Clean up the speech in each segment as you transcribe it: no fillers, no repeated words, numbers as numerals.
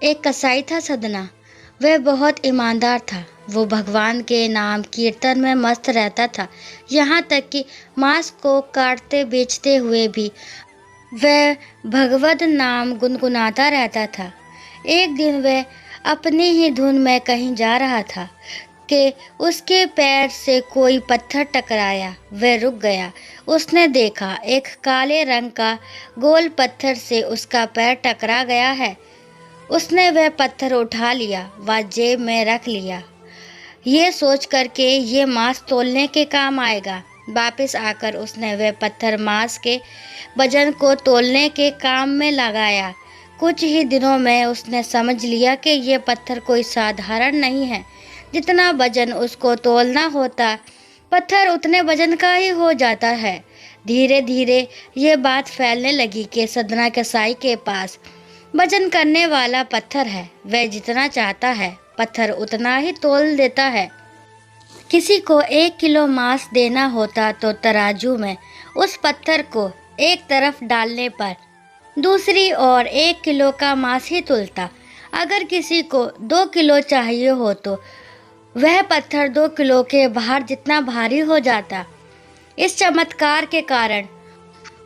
एक कसाई था सदना। वह बहुत ईमानदार था। वो भगवान के नाम कीर्तन में मस्त रहता था। यहाँ तक कि मांस को काटते बेचते हुए भी वह भगवत नाम गुनगुनाता रहता था। एक दिन वह अपनी ही धुन में कहीं जा रहा था कि उसके पैर से कोई पत्थर टकराया। वह रुक गया। उसने देखा एक काले रंग का गोल पत्थर से उसका पैर टकरा गया है। उसने वह पत्थर उठा लिया व जेब में रख लिया, ये सोच कर के ये मांस तोलने के काम आएगा। वापस आकर उसने वह पत्थर मांस के वजन को तोलने के काम में लगाया। कुछ ही दिनों में उसने समझ लिया कि ये पत्थर कोई साधारण नहीं है। जितना वजन उसको तोलना होता, पत्थर उतने वजन का ही हो जाता है। धीरे धीरे ये बात फैलने लगी कि सदना कसाई के पास वजन करने वाला पत्थर है। वह जितना चाहता है पत्थर उतना ही तोल देता है। किसी को 1 किलो मांस देना होता तो तराजू में उस पत्थर को एक तरफ डालने पर दूसरी ओर 1 किलो का मांस ही तुलता। अगर किसी को 2 किलो चाहिए हो तो वह पत्थर 2 किलो के बाहर जितना भारी हो जाता। इस चमत्कार के कारण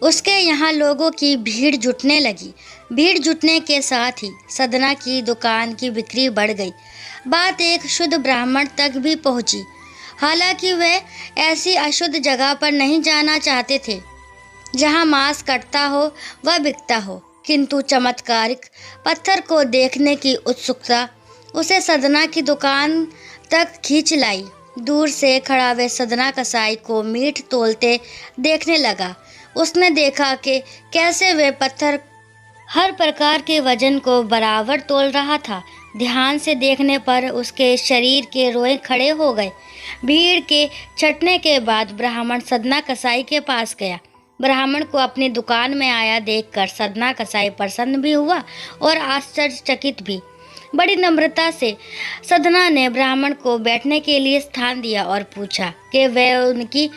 उसके यहाँ लोगों की भीड़ जुटने लगी। भीड़ जुटने के साथ ही सदना की दुकान की बिक्री बढ़ गई। बात एक शुद्ध ब्राह्मण तक भी पहुंची। हालांकि वे ऐसी अशुद्ध जगह पर नहीं जाना चाहते थे जहां मांस कटता हो व बिकता हो, किंतु चमत्कारिक पत्थर को देखने की उत्सुकता उसे सदना की दुकान तक खींच लाई। दूर से खड़ा वे सदना कसाई को मीट तोलते देखने लगा। उसने देखा कि कैसे वे पत्थर हर प्रकार के वजन को बराबर तोल रहा था। ध्यान से देखने पर उसके शरीर के रोए खड़े हो गए। भीड़ के छटने के बाद ब्राह्मण सदना कसाई के पास गया। ब्राह्मण को अपनी दुकान में आया देखकर सदना कसाई प्रसन्न भी हुआ और आश्चर्यचकित भी। बड़ी नम्रता से सदना ने ब्राह्मण को बैठने के लिए स्थान दिया और पूछा कि वह उनकी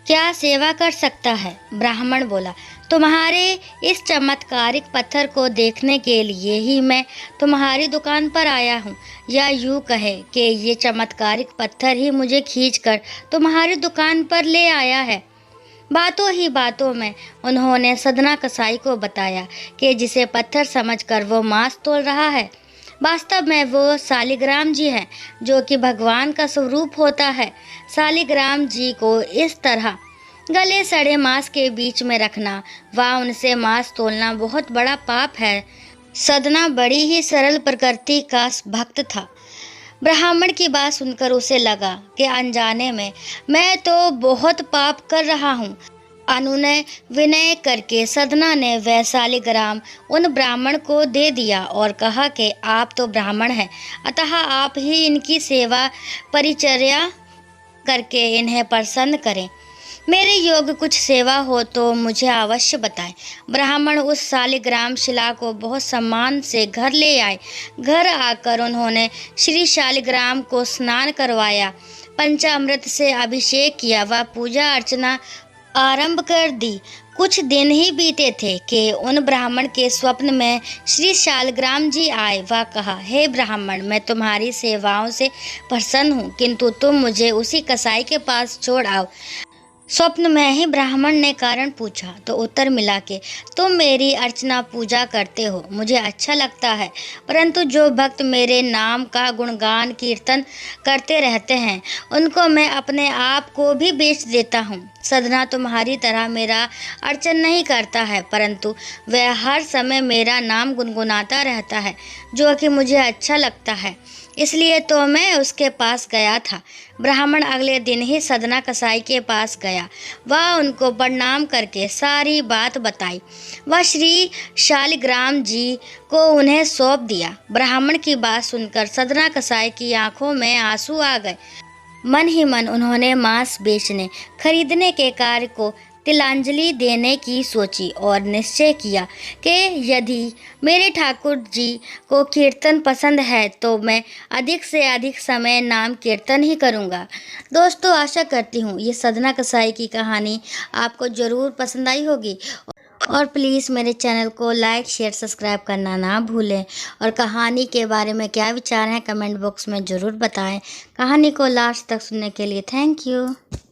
क्या सेवा कर सकता है। ब्राह्मण बोला, तुम्हारे इस चमत्कारिक पत्थर को देखने के लिए ही मैं तुम्हारी दुकान पर आया हूँ, या यूँ कहे कि ये चमत्कारिक पत्थर ही मुझे खींचकर तुम्हारी दुकान पर ले आया है। बातों ही बातों में उन्होंने सदना कसाई को बताया कि जिसे पत्थर समझकर वो मांस तोल रहा है, वास्तव में वो शालिग्राम जी हैं, जो कि भगवान का स्वरूप होता है। शालिग्राम जी को इस तरह गले सड़े मांस के बीच में रखना व उनसे मांस तोलना बहुत बड़ा पाप है। सदना बड़ी ही सरल प्रकृति का भक्त था। ब्राह्मण की बात सुनकर उसे लगा कि अनजाने में मैं तो बहुत पाप कर रहा हूँ। अनुनय विनय करके सदना ने वह शालिग्राम उन ब्राह्मण को दे दिया और कहा कि आप तो ब्राह्मण हैं, अतः आप ही इनकी सेवा परिचर्या करके इन्हें प्रसन्न करें। मेरे योग्य कुछ सेवा हो तो मुझे अवश्य बताएं। ब्राह्मण उस शालिग्राम शिला को बहुत सम्मान से घर ले आए। घर आकर उन्होंने श्री शालिग्राम को स्नान करवाया, पंचामृत से अभिषेक किया व पूजा अर्चना आरंभ कर दी। कुछ दिन ही बीते थे कि उन ब्राह्मण के स्वप्न में श्री शालिग्राम जी आए व कहा, हे ब्राह्मण, मैं तुम्हारी सेवाओं से प्रसन्न हूँ, किंतु तुम मुझे उसी कसाई के पास छोड़ आओ। स्वप्न में ही ब्राह्मण ने कारण पूछा तो उत्तर मिला कि तुम मेरी अर्चना पूजा करते हो, मुझे अच्छा लगता है, परंतु जो भक्त मेरे नाम का गुणगान कीर्तन करते रहते हैं उनको मैं अपने आप को भी बेच देता हूँ। सदना तुम्हारी तरह मेरा अर्चन नहीं करता है, परंतु वह हर समय मेरा नाम गुनगुनाता रहता है, जो कि मुझे अच्छा लगता है, इसलिए तो मैं उसके पास गया था। ब्राह्मण अगले दिन ही सदना कसाई के पास गया। वह उनको प्रणाम करके सारी बात बताई। वह श्री शालिग्राम जी को उन्हें सौंप दिया। ब्राह्मण की बात सुनकर सदना कसाई की आंखों में आंसू आ गए। मन ही मन उन्होंने मांस बेचने खरीदने के कार्य को तिलांजलि देने की सोची और निश्चय किया कि यदि मेरे ठाकुर जी को कीर्तन पसंद है तो मैं अधिक से अधिक समय नाम कीर्तन ही करूँगा। दोस्तों, आशा करती हूँ ये सदना कसाई की कहानी आपको ज़रूर पसंद आई होगी और प्लीज़ मेरे चैनल को लाइक शेयर सब्सक्राइब करना ना भूलें। और कहानी के बारे में क्या विचार हैं कमेंट बॉक्स में ज़रूर बताएं। कहानी को लास्ट तक सुनने के लिए थैंक यू।